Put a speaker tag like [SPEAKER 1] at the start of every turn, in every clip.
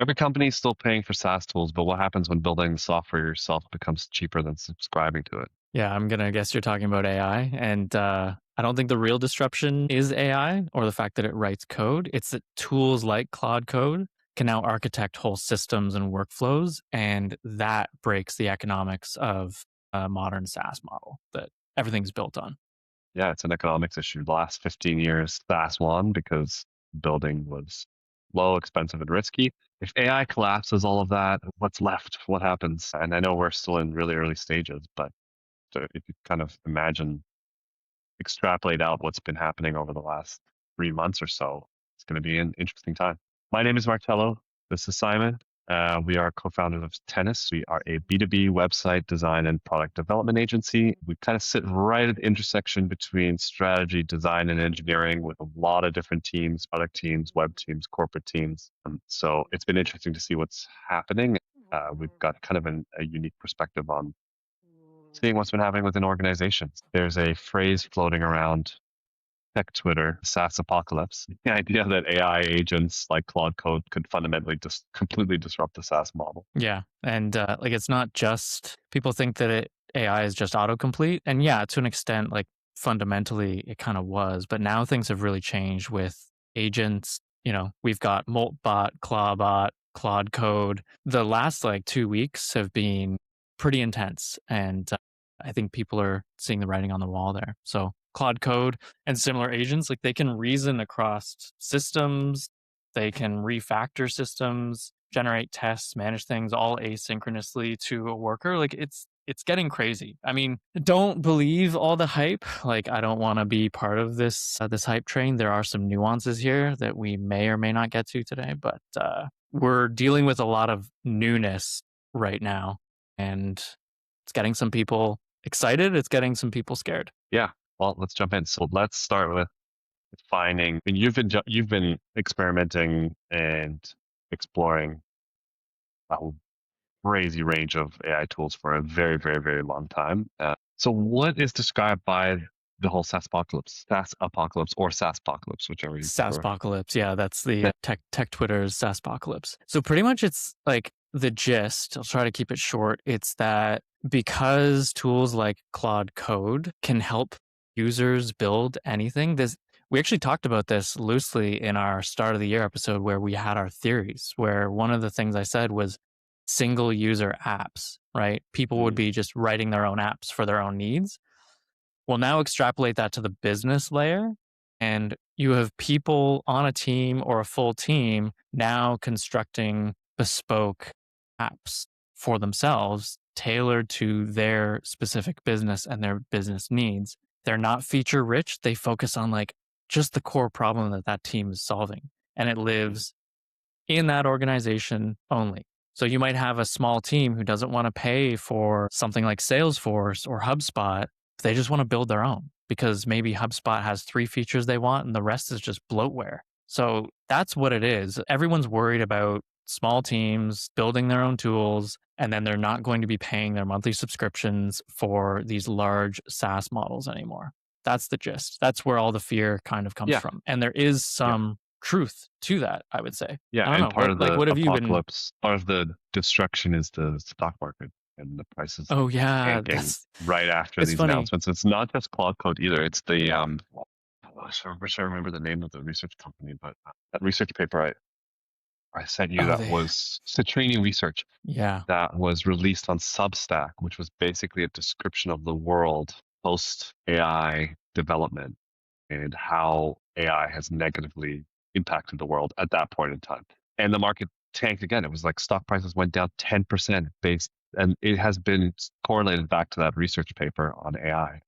[SPEAKER 1] Every company is still paying for SaaS tools, but what happens when building software yourself becomes cheaper than subscribing to it?
[SPEAKER 2] Yeah, I'm gonna guess you're talking about AI, and I don't think the real disruption is AI or the fact that it writes code. It's that tools like Claude Code can now architect whole systems and workflows, and that breaks the economics of a modern SaaS model that everything's built on.
[SPEAKER 1] Yeah, it's an economics issue. The last 15 years, SaaS won because building was low, expensive, and risky. If AI collapses all of that, what's left? What happens? And I know we're still in really early stages, but if you kind of imagine, extrapolate out what's been happening over the last 3 months or so, it's going to be an interesting time. My name is Marcello. This is Simon. We are co-founders of Tennis. We are a B2B website design and product development agency. We kind of sit right at the intersection between strategy, design, and engineering with a lot of different teams, product teams, web teams, corporate teams. So it's been interesting to see what's happening. We've got kind of a unique perspective on seeing what's been happening within organizations. There's a phrase floating around tech Twitter, SaaS apocalypse. The idea that AI agents like Claude Code could fundamentally just completely disrupt the SaaS model.
[SPEAKER 2] Yeah, and like it's not just people think that AI is just autocomplete, and yeah, to an extent, like fundamentally, it kind of was, but now things have really changed with agents. We've got Moltbot, Clawbot, Claude Code. The last like 2 weeks have been pretty intense, and I think people are seeing the writing on the wall there. So Claude Code and similar agents, like they can reason across systems, they can refactor systems, generate tests, manage things all asynchronously to a worker. Like it's getting crazy. I mean, don't believe all the hype. Like I don't want to be part of this hype train. There are some nuances here that we may or may not get to today, but we're dealing with a lot of newness right now, and it's getting some people excited. It's getting some people scared.
[SPEAKER 1] Yeah. Well, let's jump in. So let's start with defining. I mean, you've been experimenting and exploring a crazy range of AI tools for a very, very, very long time. So what is described by the whole SaaS apocalypse, or SaaS apocalypse, whichever you prefer?
[SPEAKER 2] SaaSpocalypse, yeah, that's the tech Twitter's SaaSpocalypse. So pretty much, it's like the gist. I'll try to keep it short. It's that because tools like Claude Code can help users build anything. This We actually talked about this loosely in our start of the year episode where we had our theories. Where one of the things I said was single user apps. Right, people would
[SPEAKER 1] Mm.
[SPEAKER 2] be just writing their own apps for their own needs. Well, now extrapolate that to the business layer, and you have people on a team or a full team now constructing bespoke apps for themselves, tailored to their specific business and their business needs. They're not feature rich. They focus on like just the core problem that that team is solving, and it lives in that organization only. So you might have a small team who doesn't want to pay for something like Salesforce or HubSpot. They just want to build their own because maybe HubSpot has 3 features they want and the rest is just bloatware. So that's what it is. Everyone's worried about small teams building their own tools, and then they're not going to be paying their monthly subscriptions for these large SaaS models anymore. That's the gist. That's where all the fear kind of comes
[SPEAKER 1] Yeah.
[SPEAKER 2] from. And there is
[SPEAKER 1] Yeah.
[SPEAKER 2] some truth to that, I would say.
[SPEAKER 1] Yeah.
[SPEAKER 2] I don't
[SPEAKER 1] And
[SPEAKER 2] know.
[SPEAKER 1] part of the
[SPEAKER 2] What have you been?
[SPEAKER 1] apocalypse, part of the destruction is the stock market and the prices
[SPEAKER 2] Oh yeah,
[SPEAKER 1] tanking right after
[SPEAKER 2] it's
[SPEAKER 1] these
[SPEAKER 2] funny.
[SPEAKER 1] announcements. It's not just Cloud Code either. It's the I wish I remember the name of the research company, but that research paper I sent you,
[SPEAKER 2] Oh,
[SPEAKER 1] that was Citrine research
[SPEAKER 2] yeah,
[SPEAKER 1] that was released on Substack, which was basically a description of the world post AI development and how AI has negatively impacted the world at that point in time. And the market tanked again. It was like stock prices went down 10% based, and it has been correlated back to that research paper on AI.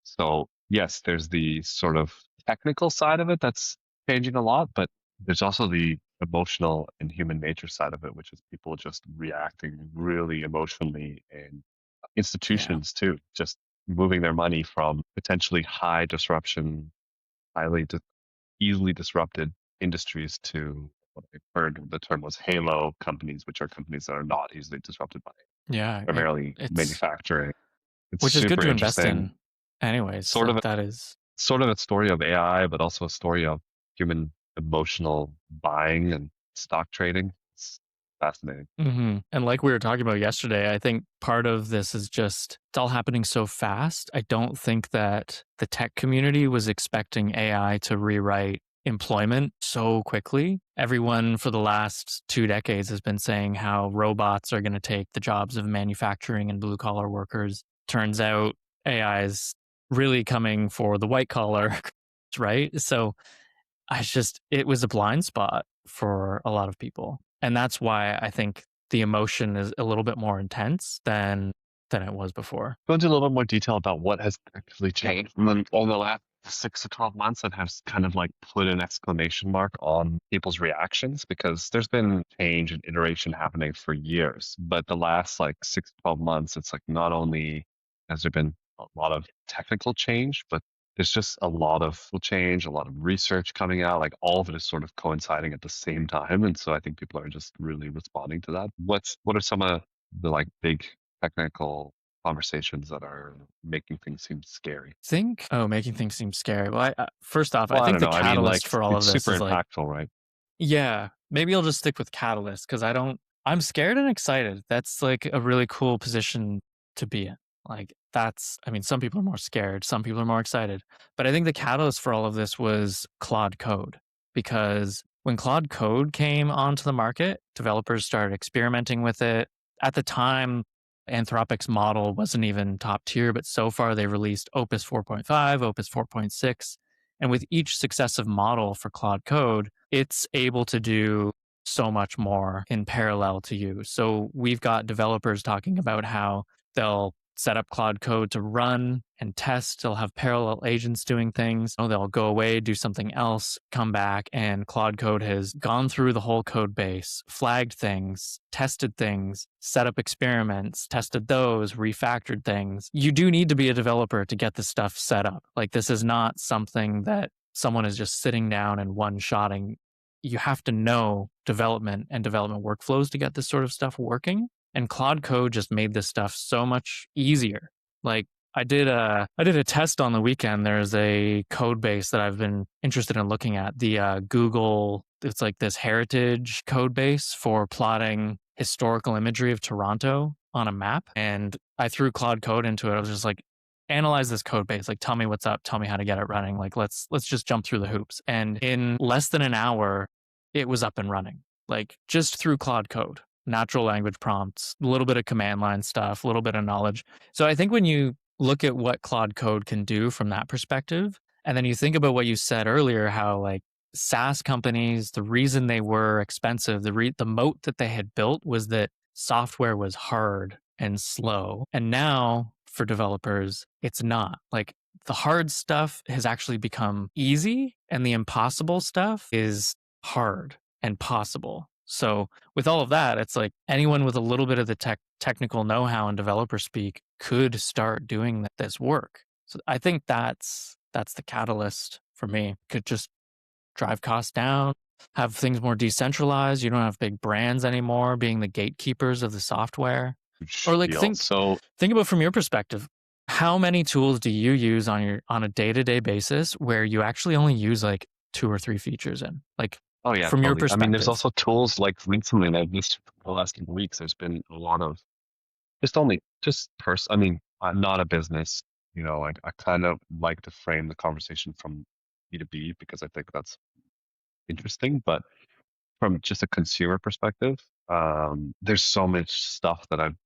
[SPEAKER 1] So yes, there's the sort of technical side of it that's changing a lot, but there's also the emotional and human nature side of it, which is people just reacting really emotionally, and
[SPEAKER 2] yeah,
[SPEAKER 1] institutions too, just moving their money from potentially high disruption, highly easily disrupted industries to what I heard the term was halo companies, which are companies that are not easily disrupted by
[SPEAKER 2] yeah.
[SPEAKER 1] primarily
[SPEAKER 2] It's
[SPEAKER 1] manufacturing. It's
[SPEAKER 2] which is good
[SPEAKER 1] super
[SPEAKER 2] to invest
[SPEAKER 1] interesting.
[SPEAKER 2] in, anyways.
[SPEAKER 1] Sort of
[SPEAKER 2] Like that is.
[SPEAKER 1] sort of a story of AI, but also a story of human emotional buying and stock trading. fascinating.
[SPEAKER 2] And like we were talking about yesterday, I think part of this is just it's all happening so fast. I don't think that the tech community was expecting AI to rewrite employment so quickly. Everyone for the last 2 decades has been saying how robots are going to take the jobs of manufacturing and blue collar workers. Turns out AI is really coming for the white collar, right? So it was a blind spot for a lot of people. And that's why I think the emotion is a little bit more intense than it was before.
[SPEAKER 1] Go into a little bit more detail about what has actually changed in the last 6 to 12 months that has kind of like put an exclamation mark on people's reactions, because there's been change and iteration happening for years. But the last like 6 to 12 months, it's like not only has there been a lot of technical change, but there's just a lot of change, a lot of research coming out. Like all of it is sort of coinciding at the same time. And so I think people are just really responding to that. What are some of the like big technical conversations that are making things seem scary?
[SPEAKER 2] Making things seem scary. Well, first off, I
[SPEAKER 1] Well, I
[SPEAKER 2] think
[SPEAKER 1] don't
[SPEAKER 2] the
[SPEAKER 1] know. I mean,
[SPEAKER 2] catalyst
[SPEAKER 1] like
[SPEAKER 2] for all of
[SPEAKER 1] it's
[SPEAKER 2] this
[SPEAKER 1] super
[SPEAKER 2] is like,
[SPEAKER 1] impactful, right?
[SPEAKER 2] yeah, maybe I'll just stick with catalyst because I'm scared and excited. That's like a really cool position to be in. Like, I mean, some people are more scared, some people are more excited. But I think the catalyst for all of this was Claude Code, because when Claude Code came onto the market, developers started experimenting with it. At the time, Anthropic's model wasn't even top tier, but so far they released Opus 4.5, Opus 4.6. And with each successive model for Claude Code, it's able to do so much more in parallel to you. So we've got developers talking about how they'll set up Claude Code to run and test. They'll have parallel agents doing things. Oh, they'll go away, do something else, come back, and Claude Code has gone through the whole code base, flagged things, tested things, set up experiments, tested those, refactored things. You do need to be a developer to get this stuff set up. Like, this is not something that someone is just sitting down and one-shotting. You have to know development and development workflows to get this sort of stuff working. And Claude Code just made this stuff so much easier. Like, I did a test on the weekend. There's a code base that I've been interested in looking at. The Google, it's like this heritage code base for plotting historical imagery of Toronto on a map. And I threw Claude Code into it. I was just like, analyze this code base. Like, tell me what's up. Tell me how to get it running. Like, let's just jump through the hoops. And in less than an hour, it was up and running. Like, just through Claude Code, natural language prompts, a little bit of command line stuff, a little bit of knowledge. So I think when you look at what Claude Code can do from that perspective, and then you think about what you said earlier, how like SaaS companies, the reason they were expensive, the moat that they had built was that software was hard and slow. And now for developers, it's not. Like, the hard stuff has actually become easy, and the impossible stuff is hard and possible. So with all of that, it's like anyone with a little bit of the technical know-how and developer speak could start doing this work. So I think that's the catalyst for me. Could just drive costs down, have things more decentralized. You don't have big brands anymore being the gatekeepers of the software. Or like
[SPEAKER 1] Deal. So,
[SPEAKER 2] think about from your perspective, how many tools do you use on a day-to-day basis where you actually only use like 2 or 3 features in? Like,
[SPEAKER 1] oh yeah,
[SPEAKER 2] from your
[SPEAKER 1] totally. I mean, there's
[SPEAKER 2] perspective.
[SPEAKER 1] also tools like recently, and I've used for the last couple of weeks. There's been a lot of just person. I mean, I'm not a business. I kind of like to frame the conversation from B2B because I think that's interesting. But from just a consumer perspective, there's so much stuff that I'm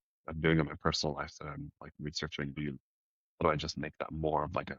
[SPEAKER 1] doing in my personal life that I'm like researching. How do I just make that more of like a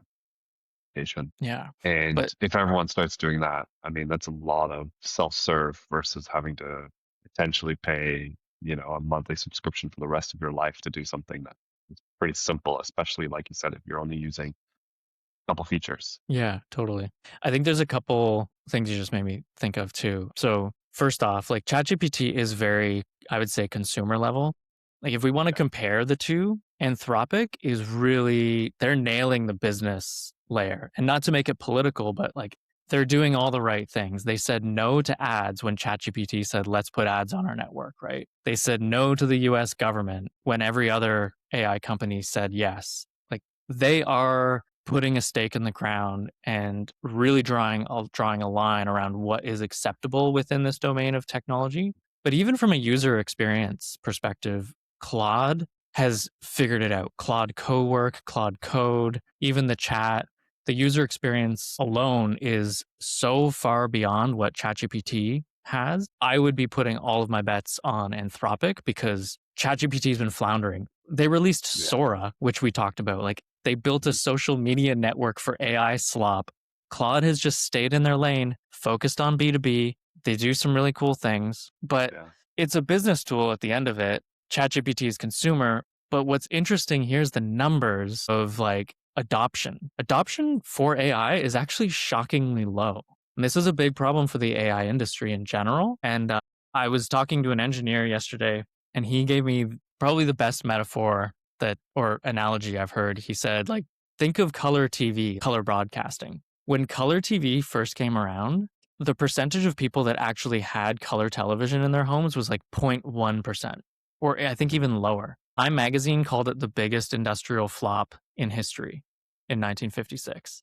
[SPEAKER 1] vision?
[SPEAKER 2] Yeah.
[SPEAKER 1] And
[SPEAKER 2] But
[SPEAKER 1] if everyone starts doing that, I mean, that's a lot of self-serve versus having to potentially pay, a monthly subscription for the rest of your life to do something that is pretty simple, especially like you said, if you're only using a couple features.
[SPEAKER 2] yeah, totally. I think there's a couple things you just made me think of too. So first off, like ChatGPT is very, I would say, consumer level. Like, if we want to
[SPEAKER 1] Yeah.
[SPEAKER 2] compare the two, Anthropic is really, they're nailing the business layer. And not to make it political, but like, they're doing all the right things. They said no to ads when ChatGPT said, let's put ads on our network, right? They said no to the US government when every other AI company said yes. Like, they are putting a stake in the ground and really drawing a line around what is acceptable within this domain of technology. But even from a user experience perspective, Claude has figured it out. Claude Cowork, Claude Code, even the chat, the user experience alone is so far beyond what ChatGPT has. I would be putting all of my bets on Anthropic because ChatGPT has been floundering. They released
[SPEAKER 1] Yeah.
[SPEAKER 2] Sora, which we talked about. Like they built a
[SPEAKER 1] Mhm.
[SPEAKER 2] social media network for AI slop. Claude has just stayed in their lane, focused on B2B. They do some really cool things, but
[SPEAKER 1] Yeah.
[SPEAKER 2] it's a business tool at the end of it. ChatGPT is consumer. But what's interesting here is the numbers of like adoption. Adoption for AI is actually shockingly low. And this is a big problem for the AI industry in general. And I was talking to an engineer yesterday, and he gave me probably the best metaphor that or analogy I've heard. He said, like, think of color TV, color broadcasting. When color TV first came around, the percentage of people that actually had color television in their homes was like 0.1%, or I think
[SPEAKER 1] Mhm.
[SPEAKER 2] even lower. Time magazine called it the biggest industrial flop in history in 1956.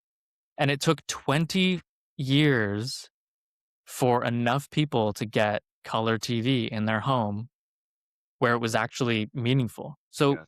[SPEAKER 2] And it took 20 years for enough people to get color TV in their home where it was actually meaningful. So
[SPEAKER 1] Yeah.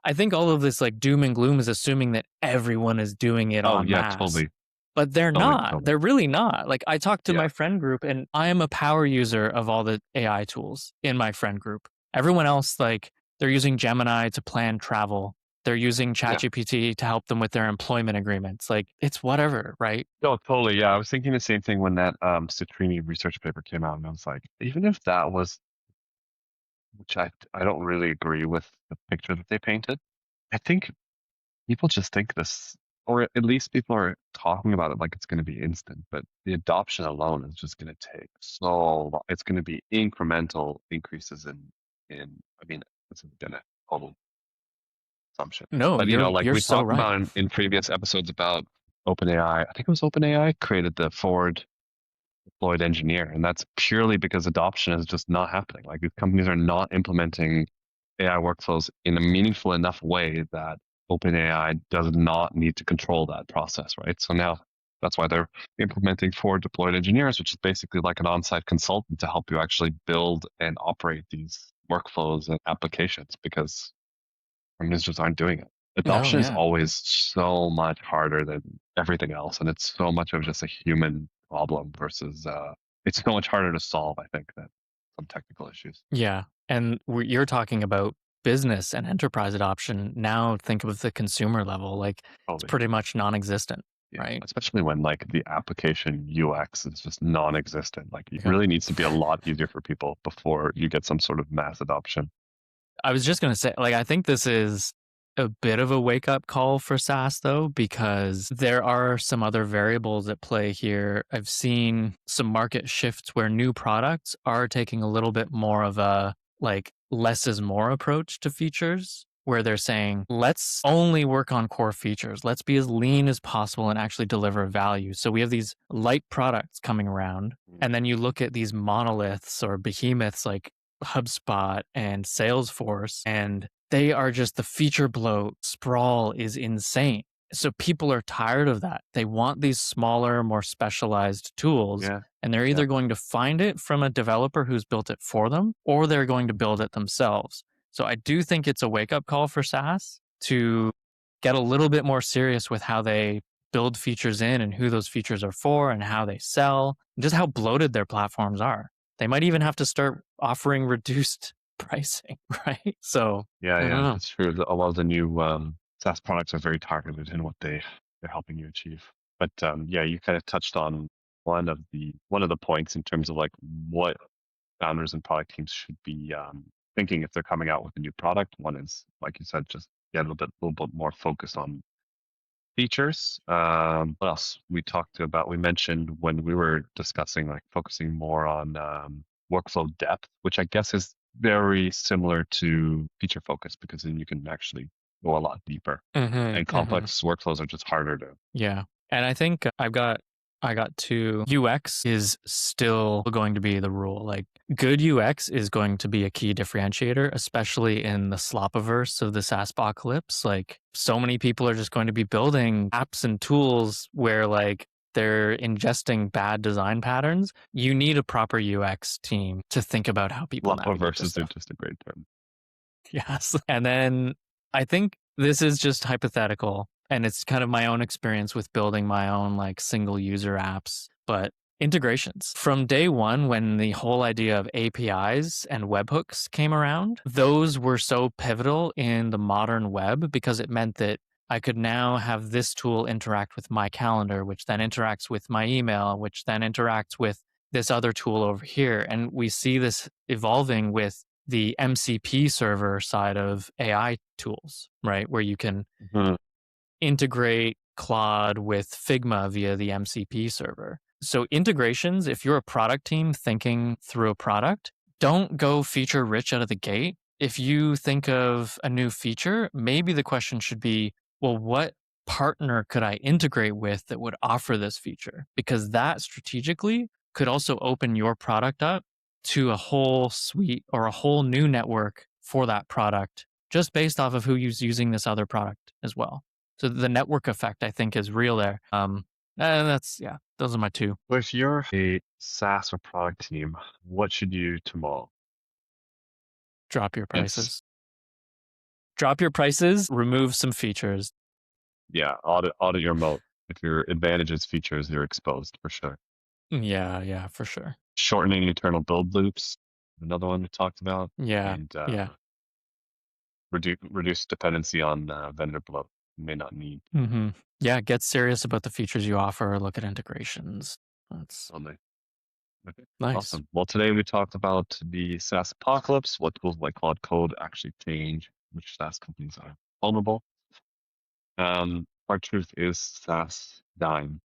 [SPEAKER 2] I think all of this like doom and gloom is assuming that everyone is doing it
[SPEAKER 1] Oh
[SPEAKER 2] en
[SPEAKER 1] yeah,
[SPEAKER 2] masse.
[SPEAKER 1] totally,
[SPEAKER 2] But they're
[SPEAKER 1] totally,
[SPEAKER 2] not.
[SPEAKER 1] totally.
[SPEAKER 2] They're really not. Like I talked to
[SPEAKER 1] Yeah.
[SPEAKER 2] my friend group and I am a power user of all the AI tools in my friend group. Everyone else, like they're using Gemini to plan travel. They're using
[SPEAKER 1] Yeah.
[SPEAKER 2] ChatGPT to help them with their employment agreements. Like it's whatever, right?
[SPEAKER 1] No, totally. Yeah, I was thinking the same thing when that Citrini research paper came out, and I was like, even if that was, which I don't really agree with the picture that they painted. I think people just think this, or at least people are talking about it like it's going to be instant. But the adoption alone is just going to take so long. It's going to be incremental increases in. I mean, it's been a total assumption.
[SPEAKER 2] No,
[SPEAKER 1] But like
[SPEAKER 2] you're
[SPEAKER 1] we
[SPEAKER 2] so
[SPEAKER 1] talked
[SPEAKER 2] right.
[SPEAKER 1] about in previous episodes about OpenAI, I think it was OpenAI created the forward deployed engineer, and that's purely because adoption is just not happening. Like these companies are not implementing AI workflows in a meaningful enough way that OpenAI does not need to control that process, right? So now that's why they're implementing forward deployed engineers, which is basically like an on-site consultant to help you actually build and operate these workflows and applications because companies just aren't doing it.
[SPEAKER 2] No,
[SPEAKER 1] Adoption is
[SPEAKER 2] yeah.
[SPEAKER 1] always so much harder than everything else, and it's so much of just a human problem versus it's so much harder to solve, I think, than some technical issues.
[SPEAKER 2] Yeah. And you're talking about business and enterprise adoption. Now think of the consumer level. Like it's
[SPEAKER 1] Totally.
[SPEAKER 2] pretty much non existent,
[SPEAKER 1] Yeah,
[SPEAKER 2] right?
[SPEAKER 1] especially when like the application UX is just non-existent. Like it
[SPEAKER 2] Okay.
[SPEAKER 1] really needs to be a lot easier for people before you get some sort of mass adoption.
[SPEAKER 2] I was just going to say, like, I think this is a bit of a wake up call for SaaS, though, because there are some other variables at play here. I've seen some market shifts where new products are taking a little bit more of a like less is more approach to features, where they're saying, let's only work on core features. Let's be as lean as possible and actually deliver value. So we have these light products coming around.
[SPEAKER 1] Mm.
[SPEAKER 2] And then you look at these monoliths or behemoths like HubSpot and Salesforce, and they are just the feature bloat sprawl is insane. So people are tired of that. They want these smaller, more specialized tools,
[SPEAKER 1] Yeah,
[SPEAKER 2] and they're
[SPEAKER 1] yeah,
[SPEAKER 2] either going to find it from a developer who's built it for them, or they're going to build it themselves. So I do think it's a wake up call for SaaS to get a little bit more serious with how they build features in and who those features are for and how they sell, and just how bloated their platforms are. They might even have to start offering reduced pricing, right? So
[SPEAKER 1] yeah,
[SPEAKER 2] I don't
[SPEAKER 1] yeah.
[SPEAKER 2] know.
[SPEAKER 1] It's true. A lot of the new SaaS products are very targeted in what they're helping you achieve. But yeah, you kind of touched on one of the points in terms of like what founders and product teams should be thinking if they're coming out with a new product. One is, like you said, just get a little bit more focused on features. What else we talked about? We mentioned when we were discussing like focusing more on workflow depth, which I guess is very similar to feature focus because then you can actually go a lot deeper.
[SPEAKER 2] Hmm.
[SPEAKER 1] And
[SPEAKER 2] Hmm.
[SPEAKER 1] complex workflows are just harder to.
[SPEAKER 2] Yeah. And I think I got to UX is still going to be the rule. Like good UX is going to be a key differentiator, especially in the slopaverse of the SaaS apocalypse. Like so many people are just going to be building apps and tools where like they're ingesting bad design patterns, you need a proper UX team to think about how people
[SPEAKER 1] Law
[SPEAKER 2] navigate this
[SPEAKER 1] versus are
[SPEAKER 2] stuff.
[SPEAKER 1] just a great term.
[SPEAKER 2] Yes. And then I think this is just hypothetical and it's kind of my own experience with building my own like single user apps, but integrations. From day one, when the whole idea of APIs and webhooks came around, those were so pivotal in the modern web because it meant that I could now have this tool interact with my calendar, which then interacts with my email, which then interacts with this other tool over here. And we see this evolving with the MCP server side of AI tools, right? Where you can
[SPEAKER 1] Mhm.
[SPEAKER 2] integrate Claude with Figma via the MCP server. So, integrations, if you're a product team thinking through a product, don't go feature rich out of the gate. If you think of a new feature, maybe the question should be, well, what partner could I integrate with that would offer this feature? Because that strategically could also open your product up to a whole suite or a whole new network for that product, just based off of who's using this other product as well. So the network effect, I think, is real there. That's yeah. Those are my two.
[SPEAKER 1] So if you're a SaaS or product team, what should you do tomorrow?
[SPEAKER 2] Drop your
[SPEAKER 1] It's
[SPEAKER 2] prices. Drop your prices. Remove some features.
[SPEAKER 1] yeah, audit your moat. If your advantages features, you're exposed for sure.
[SPEAKER 2] Yeah, yeah, for sure.
[SPEAKER 1] Shortening internal build loops, another one we talked about,
[SPEAKER 2] Yeah,
[SPEAKER 1] and
[SPEAKER 2] yeah.
[SPEAKER 1] reduce dependency on vendor bloat you may not need.
[SPEAKER 2] Yeah, get serious about the features you offer. Look at integrations. That's
[SPEAKER 1] Only. Okay.
[SPEAKER 2] nice.
[SPEAKER 1] Awesome. Well, today we talked about the SaaS apocalypse, what tools like Claude Code actually change, which SaaS companies are vulnerable. Our truth is SaaS dying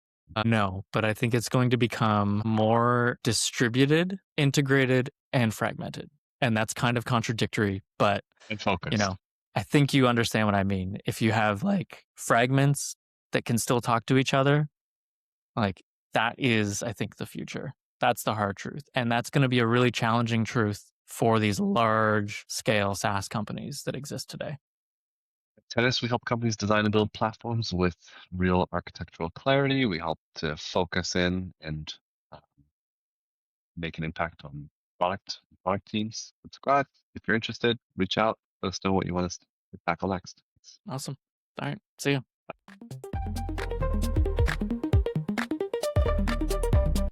[SPEAKER 2] No, but I think it's going to become more distributed, integrated, and fragmented. And that's kind of contradictory, but
[SPEAKER 1] and
[SPEAKER 2] you
[SPEAKER 1] focused.
[SPEAKER 2] know, I think you understand what I mean. If you have like fragments that can still talk to each other, like that is, I think, the future. That's the hard truth. And that's going to be a really challenging truth for these large scale SaaS companies that exist today.
[SPEAKER 1] At Tennis, we help companies design and build platforms with real architectural clarity. We help to focus in and uh, make an impact on product teams. Subscribe if you're interested. Reach out. Let us know what you want us to tackle next.
[SPEAKER 2] Awesome. All right. See you.